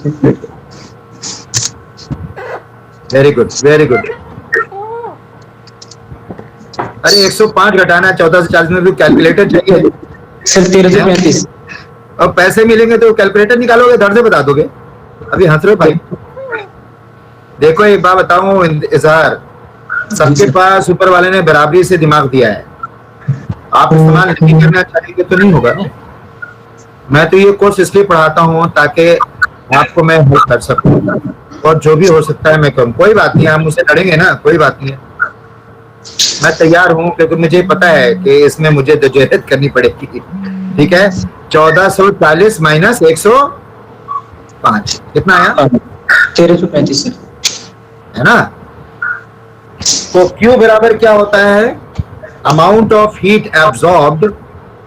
Very good very good. अरे 105 घटाना 14 से 40 में भी कैलकुलेटर चाहिए सर। 1335। अब पैसे मिलेंगे तो कैलकुलेटर निकालोगे, धड़ से बता दोगे। अभी हंस रहे हो भाई। देखो एक बात बताऊं इजहार, सबके पास ऊपर वाले ने बराबरी से दिमाग दिया है। आप इस्तेमाल नहीं करना चाहेंगे तो नहीं होगा। मैं तो ये कोर्स इसलिए पढ़ाता हूँ ताकि आपको मैं हेल्प कर सकूं, और जो भी हो सकता है मैं करूँ। कोई बात नहीं, आप मुझसे लड़ेंगे ना, कोई बात नहीं है, मैं तैयार हूँ, क्योंकि मुझे पता है कि इसमें मुझे जद्दोजहद करनी पड़ेगी। ठीक है। 1440 माइनस 105 कितना आया? 1335 सर। है ना। तो Q बराबर क्या होता है? Amount of heat absorbed,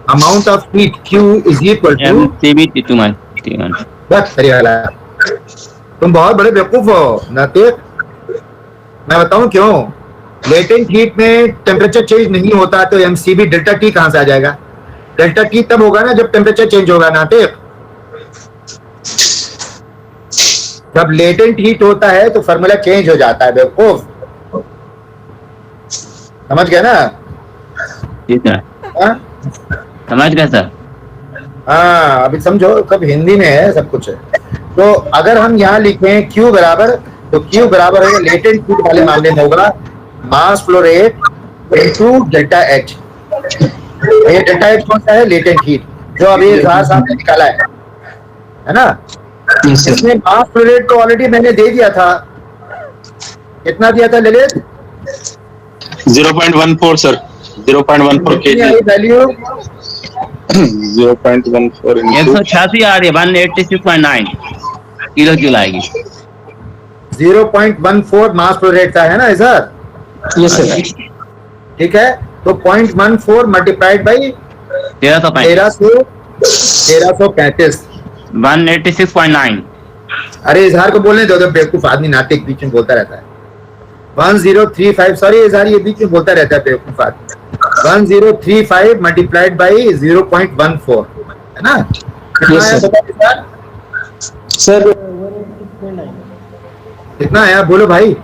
amount of heat Q is equal to T1 बस सही वाला। तुम बहुत बड़े बेवकूफ हो नातिक। मैं बताऊं क्यों? लेटेंट हीट में टेम्परेचर चेंज नहीं होता तो MCV डेल्टा T कहां से आ जाएगा? डेल्टा T तब होगा ना जब टेम्परेचर चेंज होगा नातिक। जब लेटेंट हीट होता है तो फार्मूला चेंज हो जाता है बेवकूफ। समझ गए ना? ठीक है, हाँ समझ गया सर। हाँ, अभी समझो, कब हिंदी में है सब कुछ है। तो अगर हम यहाँ लिखें Q बराबर, तो Q बराबर है लेटेंट हीट वाले मामले में होगा mass flow rate into delta H। ये डेल्टा H कौन सा है? लेटेंट हीट, जो अभी इजहार साहब ने निकाला है ना। इसमें मास फ्लो रेट तो ऑलरेडी मैंने दे दिया था। कितना दिया था ललित? 0.14 सर, 0.14 kg, वैल्यू 0.14 186 आ रही है, 186.9 किलो जूल आएगी। 0.14 मास फ्लो रेट का है ना इजहार? Yes sir. ठीक है। तो 0.14 मल्टीप्लाइड बाई 1335 186.9। अरे इजहार को बोलने दो, बेवकूफ आदमी नाटिक बीच में बोलता रहता है। 1035, सॉरी इजहार ये बीच में बोलता रहता है बेवकूफ आदमी। 1035 मल्टीप्लाइड बाई 0.14 है ना। कितना आया इजहार? सर कितना आया बोलो भाई?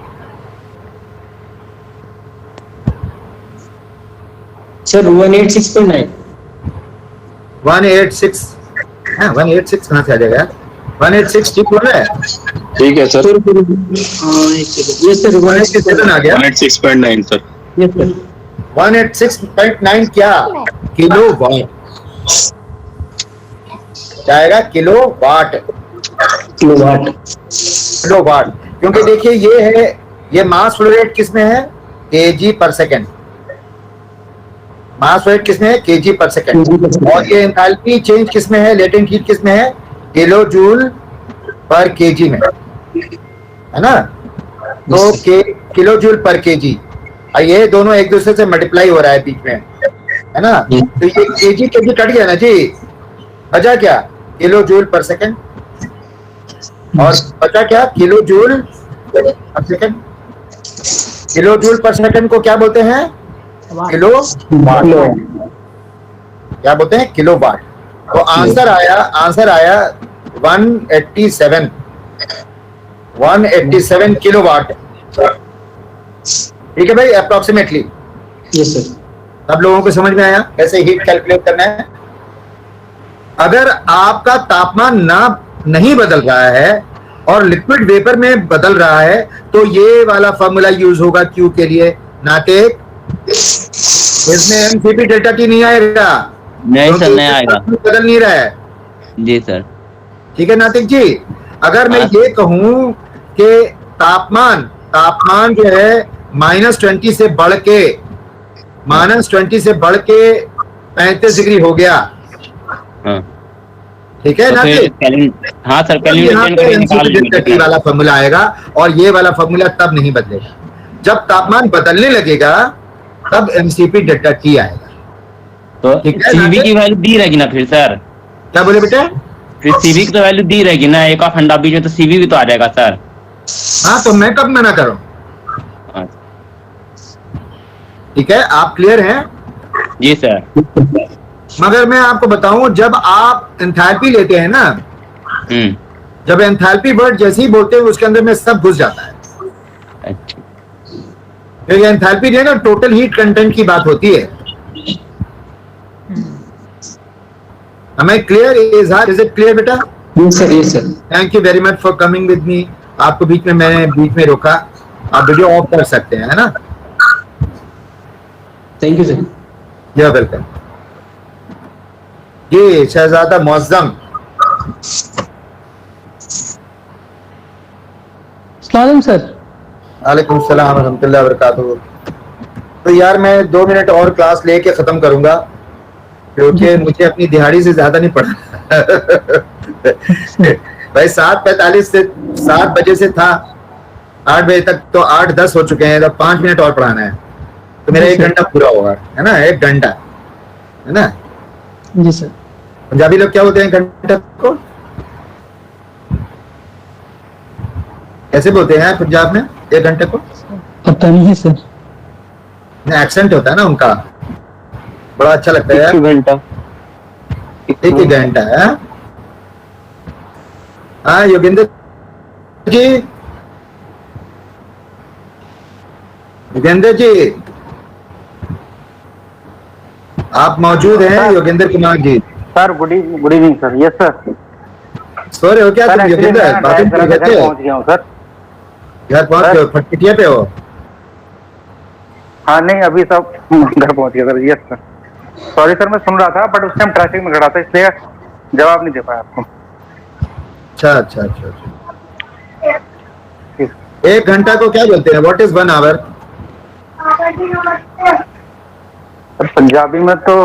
सर 186.9। 186। हाँ 186 कहाँ से आ जाएगा? 186 ठीक बोल रहा है? ठीक है सर। Yes sir. 187 आ गया। 186.9 सर। Yes sir. 186.9 क्या? Kilo watt. क्या आएगा? Kilo watt. Kilowatt. Kilo watt, क्योंकि देखिए ये है, ये मास फ्लो रेट किसमें है? kg पर सेकेंड। मास फ्लो रेट किसमें है? kg पर सेकेंड। और ये एंथैल्पी चेंज किसमें है? लेटेंट हीट किसमें है? किलो जूल पर kg में, है ना। तो किलो जूल पर kg, ये दोनों एक दूसरे से मल्टीप्लाई हो रहा है बीच में, है ना। तो ये kg kg कट गया ना जी, बचा क्या? Kilo joule per second. और बचा क्या? Kilo joule per second. Kilo joule per second को क्या बोलते हैं? Kilo watt. क्या बोलते हैं? Kilo watt. तो आंसर आया 187 किलो वाट ठीक है भाई, अप्रोक्सीमेटली यस सर। सब लोगों को समझ में आया कैसे हीट कैलकुलेट करना है। अगर आपका तापमान नहीं बदल रहा है और लिक्विड वेपर में बदल रहा है तो ये वाला फॉर्मूला यूज होगा क्यू के लिए, ना कि इसमें एमसीपी डेल्टा टी नहीं आएगा। नहीं सर, नहीं आएगा, बदल नहीं रहा है। जी सर। ठीक है नातिक जी, अगर मैं ये कहूं कि तापमान जो है -20 से बढ़ के -20 से 35 डिग्री हो गया, हाँ ठीक है तो नातिक? फिर हाँ सर, तो यहाँ पे एमसीपी डेल्टा टी वाला फॉर्मूला आएगा और ये वाला फॉर्मूला तब नहीं बदलेगा। जब तापमान बदलने लगेगा तब एमसीपी डेल्टा टी आएगा। तो ठीक है, सीवी की वैल्यू दी रहेगी ना फिर सर? क्या बोले बेटा? फिर सीवी की तो वैल्यू दी रहेगी ना, एक ऑफ अंडा बीच में, तो सीवी भी तो आ जाएगा सर। हाँ, तो मैं कब मना करूं? ठीक है, आप क्लियर हैं? जी सर। मगर मैं आपको बताऊं, जब आप एंथैल्पी लेते हैं ना, जब एंथैल्पी वर्ड जैसे ही बोलते हैं उसके अंदर में सब घुस जाता है। अच्छा, क्योंकि एंथैल्पी जो है ना टोटल हीट कंटेंट की बात होती है। हमें क्लियर इज इट क्लियर बेटा? Yes sir, yes sir. Thank you very much for coming with me. आपको मैंने बीच में रोका, आप वीडियो ऑफ कर सकते हैं, है ना? Thank you sir. You welcome. जी शहजादा मौजम। सलाम सर। वालेकुम सलाम रहमतुल्लाह वबरकातुहू। तो यार मैं 2 मिनट और क्लास लेके खत्म करूंगा क्योंकि मुझे अपनी दिहाड़ी से ज्यादा नहीं पढ़ना। भाई 7:45 से 7 बजे से था 8 बजे तक, तो 8:10 हो चुके हैं, तो 5 मिनट और पढ़ाना है, तो मेरा 1 घंटा पूरा होगा, है ना? 1 घंटा, है ना? जी सर। पंजाबी लोग क्या बोलते हैं घंटा को? कैसे बोलते हैं पंजाब में 1 घंटे को? पता नहीं है सर। एक्सेंट होता है ना उनका, बड़ा अच्छा लगता है यार। 1 घंटा, 1 घंटा है। हाँ योगेंद्र जी, योगेंद्र जी आप मौजूद हैं? Yogendra Kumar ji sir good evening sir. Yes sir. सो रहे हो क्या तुम योगेंद्र? बाथरूम पे घर बैठे हो? पहुंच गया हूँ सर। घर पहुंच गए हो? फटफटिया पे हो? हाँ नहीं, अभी सब घर पहुंच गया sir. Yes sir. Sorry sir, मैं सुन रहा था बट उस टाइम ट्रैफिक में खड़ा था इसलिए जवाब नहीं दे पाया आपको। अच्छा। 1 घंटा को क्या बोलते हैं? What is 1 hour? Sir Punjabi में तो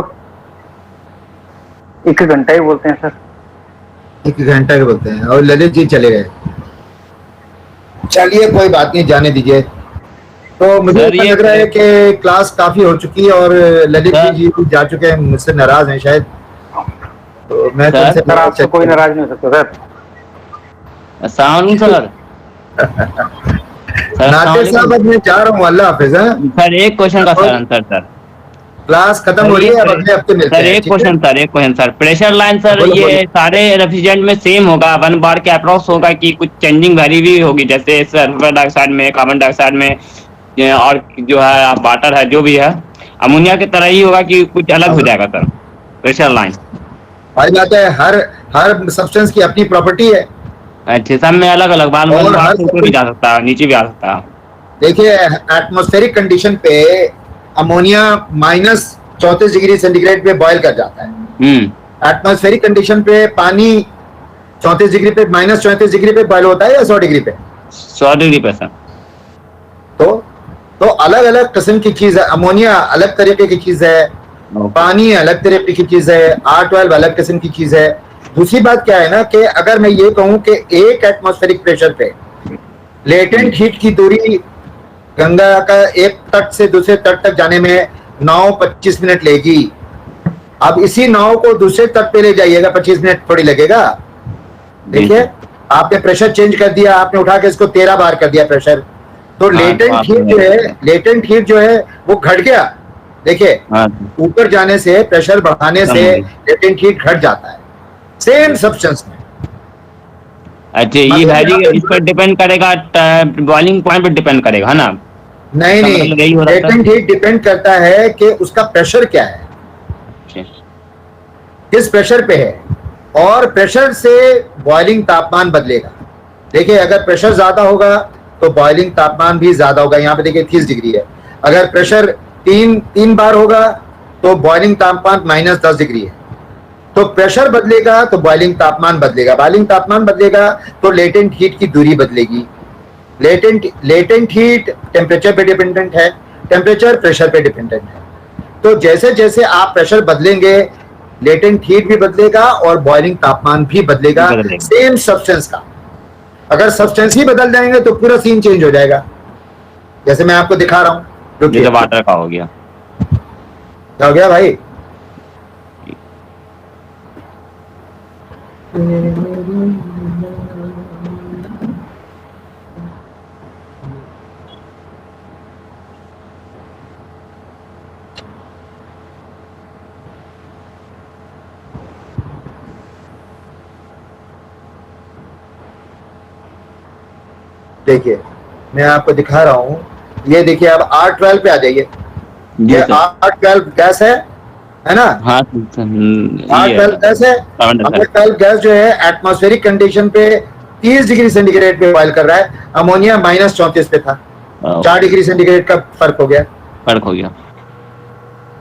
1 घंटा ही बोलते हैं सर। 1 घंटा के बोलते हैं। और ललित जी चले गए, चलिए कोई बात नहीं, जाने दीजिए। तो मुझे ऐसा लग रहा है कि क्लास काफी हो चुकी है और ललित जी भी जा चुके हैं, मुझसे नाराज हैं शायद। तो मैं तुमसे सर आपसे कोई नाराज नहीं हो सकता सर। अस्सलाम सर। नाते साहब अब मैं जा रहा हूँ, अल्लाह हाफिज। सर एक क्वेश्चन का सर आंसर सर। क्लास खत्म हो रही है, अब अगले हफ्ते मिलते हैं। सर एक question sir, pressure line sir ये सारे रेफ्रिजरेंट में सेम होगा, 1 बार के अप्रॉक्स होगा कि कुछ चेंजिंग वैल्यू भी होगी, जैसे सल्फर डाइऑक्साइड में, कार्बन डाइऑक्साइड में, और जो है वाटर है, जो भी है अमोनिया की तरह ही होगा कि कुछ अलग हो जाएगा सर प्रेशर लाइन? भाई बात है, हर सब्सटेंस की अपनी प्रॉपर्टी है। अच्छा, सब में अलग अलग बार ऊपर भी जा सकता है, नीचे भी आ सकता है। देखिए एटमॉस्फेरिक कंडीशन पे अमोनिया -34 डिग्री सेंटीग्रेड पे बॉयल कर जाता है। एटमॉस्फेरिक कंडीशन पे पानी 34 डिग्री पे, -34 डिग्री पे बॉयल होता है या 100 डिग्री पे? 100 डिग्री पे सर। तो अलग अलग किस्म की चीज है। अमोनिया अलग तरीके की चीज है, पानी अलग तरीके की चीज है, R12 अलग किस्म की चीज है। दूसरी बात क्या है ना कि अगर मैं ये कहूं कि एक एटमॉस्फेरिक प्रेशर पे लेटेंट हीट की दूरी गंगा का एक तट से दूसरे तट तक जाने में 9-25 मिनट लेगी, अब इसी नाव को दूसरे तट पे ले जाइएगा, 25 मिनट थोड़ी लगेगा। देखिए आपने प्रेशर चेंज कर दिया, आपने उठा के इसको 13 बार कर दिया प्रेशर, तो लेटेंट हीट जो है वो घट गया। देखिए ऊपर जाने से, प्रेशर बढ़ाने से लेटेंट हीट घट जाता है सेम सब्सटेंस में। अच्छा, ये मतलब वैरी यहाँ पे इस पर डिपेंड करेगा, बॉइलिंग पॉइंट पर डिपेंड करेगा, है ना? नहीं इसका नहीं, मतलब यही हो रहा था। लेटेंट हीट डिपेंड करता है कि उसका प्रेशर क्या है, अच्छा, किस प्रेशर पे है, और प्रेशर से बॉइलिंग तापमान बदलेगा। देखिए अगर प्रेशर ज्यादा होगा तो बॉइलिंग तापमान भी ज्यादा होगा। यहाँ पे देखिए 30 डिग्री है, अगर प्रेशर तीन बार होगा तो बॉइलिंग तापमान -10 डिग्री है। तो प्रेशर बदलेगा तो बॉइलिंग तापमान बदलेगा, बॉइलिंग तापमान बदलेगा तो लेटेंट हीट की दूरी बदलेगी। लेटेंट हीट टेम्परेचर पे डिपेंडेंट है, टेम्परेचर प्रेशर पे डिपेंडेंट है। तो जैसे जैसे आप प्रेशर बदलेंगे लेटेंट हीट भी बदलेगा और बॉइलिंग तापमान भी बदलेगा सेम सब्सटेंस का। अगर सब्सटेंस ही बदल जाएंगे तो पूरा सीन चेंज हो जाएगा, जैसे मैं आपको दिखा रहा हूँ। जैसे वाटर का हो गया, क्या हो गया भाई? देखिए मैं आपको दिखा रहा हूँ, ये देखिए अब R12 पे आ जाइए। जी ये सर। R12 गैस है ना? हाँ R12 गैस है। R12 गैस जो है एटमॉस्फेरिक कंडीशन पे 30 डिग्री सेंटीग्रेड पे बॉइल कर रहा है, अमोनिया -34 पे था, 4 डिग्री सेंटीग्रेड का फर्क हो गया।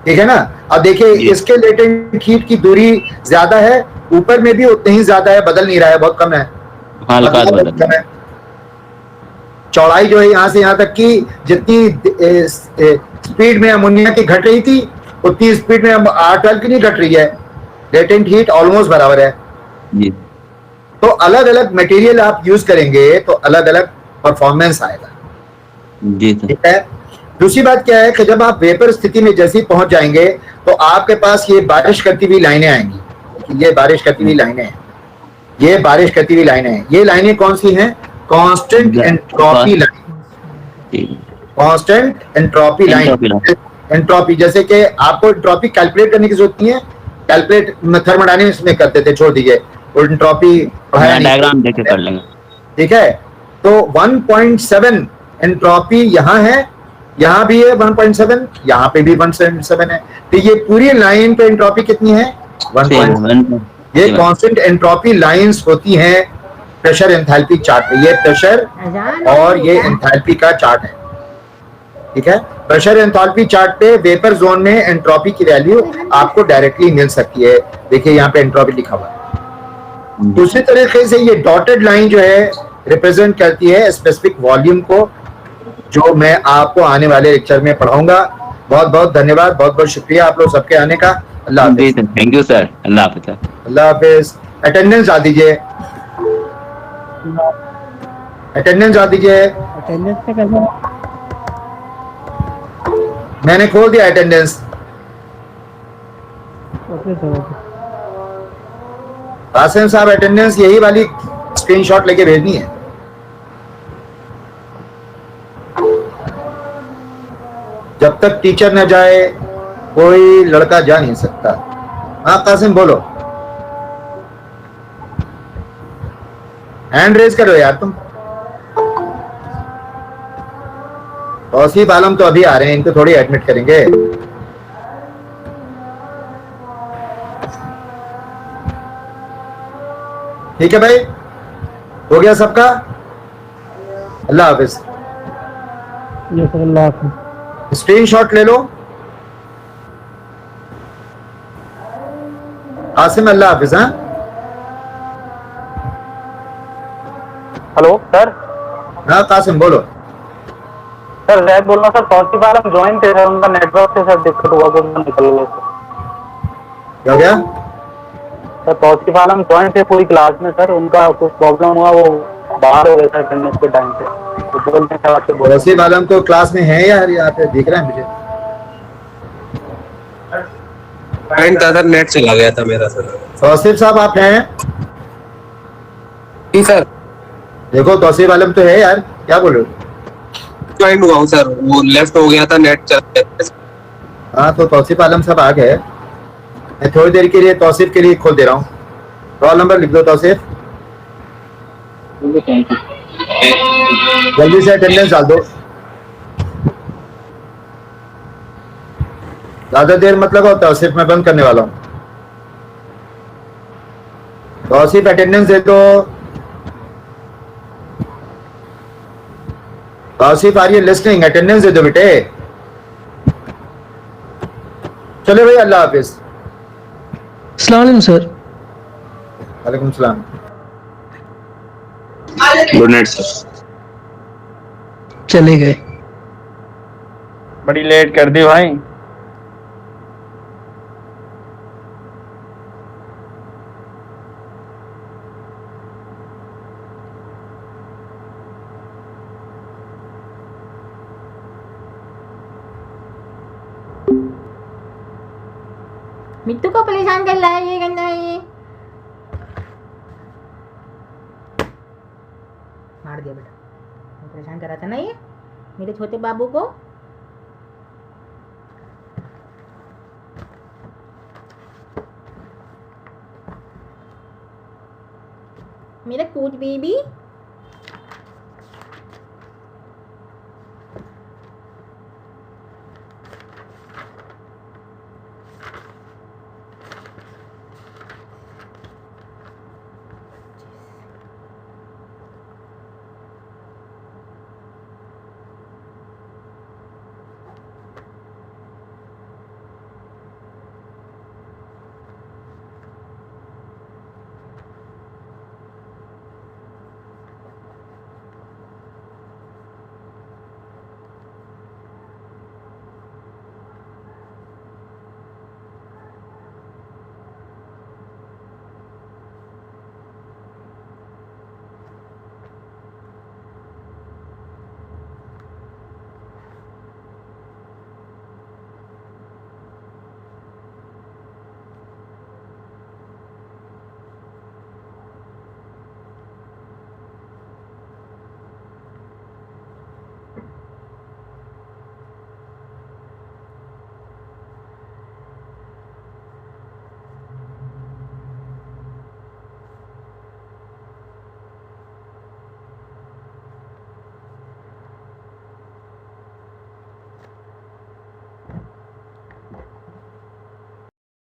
ठीक है ना? अब देखिए इसके लेटेंट हीट की दूरी ज्यादा है, ऊपर में भी उतनी ही ज्यादा है, बदल नहीं रहा है, बहुत कम है, बहुत कम है। चौड़ाई जो है यहाँ से यहाँ तक की जितनी स्पीड में अमोनिया की घट रही थी उतनी स्पीड में R12 की नहीं घट रही है, लेटेंट हीट ऑलमोस्ट बराबर है जी। तो अलग अलग मटेरियल आप यूज करेंगे तो अलग अलग परफॉर्मेंस आएगा जी सर। ठीक है। दूसरी बात क्या है कि जब आप वेपर स्थिति में जैसे ही पहुंच जाएंगे तो आपके पास ये बारिश करती हुई लाइनें आएंगी, ये बारिश करती हुई लाइनें हैं, ये बारिश करती हुई लाइनें हैं। ये लाइनें कौन सी हैं? Constant entropy line, constant entropy line. Entropy जैसे कि आपको एंट्रोपी कैलकुलेट करने की जरूरत नहीं है, कैलकुलेट थर्मोडायनेमिक्स में करते थे, छोड़ दीजिए, एंट्रोपी डायग्राम देख के कर लेंगे। ठीक है। तो 1.7 एंट्रोपी यहाँ है, यहाँ भी है 1.7, यहाँ पे भी 1.7 है, तो ये पूरी लाइन पे एंट्रोपी कितनी है? 1.7। ये कांस्टेंट एंट्रोपी लाइंस होती हैं प्रेशर एंथैल्पी चार्ट पे। ये प्रेशर और ये एंथैल्पी का चार्ट है, ठीक है। प्रेशर एंथैल्पी चार्ट पे वेपर जोन में एंट्रोपी की वैल्यू आपको डायरेक्टली मिल सकती है, देखिए यहाँ पे एंट्रोपी लिखा हुआ है। दूसरी तरीके से ये डॉटेड लाइन जो है रिप्रेजेंट करती है स्पेसिफिक वॉल्यूम को, जो मैं आपको आने वाले लेक्चर में पढ़ाऊंगा। बहुत बहुत धन्यवाद, बहुत बहुत शुक्रिया आप लोग सबके आने का। अल्लाह हाफिज। थैंक यू सर, अल्लाह हाफिज। अल्लाह हाफिज। अटेंडेंस डाल दीजिए, अटेंडेंस डाल दीजिए। अटेंडेंस पे करना मैंने खोल दिया अटेंडेंस। Okay sir. कासिम साहब अटेंडेंस यही वाली स्क्रीनशॉट लेके भेजनी है। जब तक टीचर न जाए कोई लड़का जा नहीं सकता। हाँ कासिम बोलो, हैंड रेज करो यार तुम। तौसीफ आलम तो अभी आ रहे हैं, इनको थोड़ी एडमिट करेंगे। ठीक है भाई, हो गया सबका। अल्लाह हाफिज। अल्लाह हाफिज। स्क्रीनशॉट ले लो। आसिम अल्लाह हाफिज। हाँ हेलो सर। हाँ कासिम बोलो। सर जैद बोल रहा सर, तौसीफ आलम ज्वाइन थे सर, उनका नेटवर्क से सर दिक्कत हुआ तो उनका निकल गए सर। क्या हो गया? सर तौसीफ आलम ज्वाइन थे पूरी क्लास में सर, उनका कुछ प्रॉब्लम हुआ, वो बाहर हो गए सर अटेंडेंस के टाइम पे, तो बोलते हैं आपसे बोल। तौसीफ आलम तो क्लास में है यार, यहाँ पे दिख रहा है मुझे। सर नेट चला गया था मेरा सर। तौसीफ साहब आप हैं? जी सर। देखो तौसीफ आलम तो है यार, क्या बोल रहे हो? ज्वाइन हुआ हूँ सर, वो लेफ्ट हो गया था, नेट चला गया। हाँ तो तौसीफ आलम साहब आ गए, मैं थोड़ी देर के लिए तौसीफ के लिए खोल दे रहा हूँ। रोल नंबर लिख दो तौसीफ। Thank you. जल्दी से अटेंडेंस डाल दो, ज्यादा देर मत लगाओ, तौसीफ मैं बंद करने वाला हूँ। तौसीफ अटेंडेंस दे दो। Tauseef are you listening? Attendance दे दो बेटे। चलो भाई, अल्लाह हाफिज। अस्सलाम वालेकुम सर। वालेकुम सलाम। Good night sir. चले गए। बड़ी लेट कर दी भाई। मिट्टू को परेशान कर रहा है, ये करना है, ये मार दिया बेटा। परेशान कर रहा था ना ये मेरे छोटे बाबू को। मेरा कूच बेबी।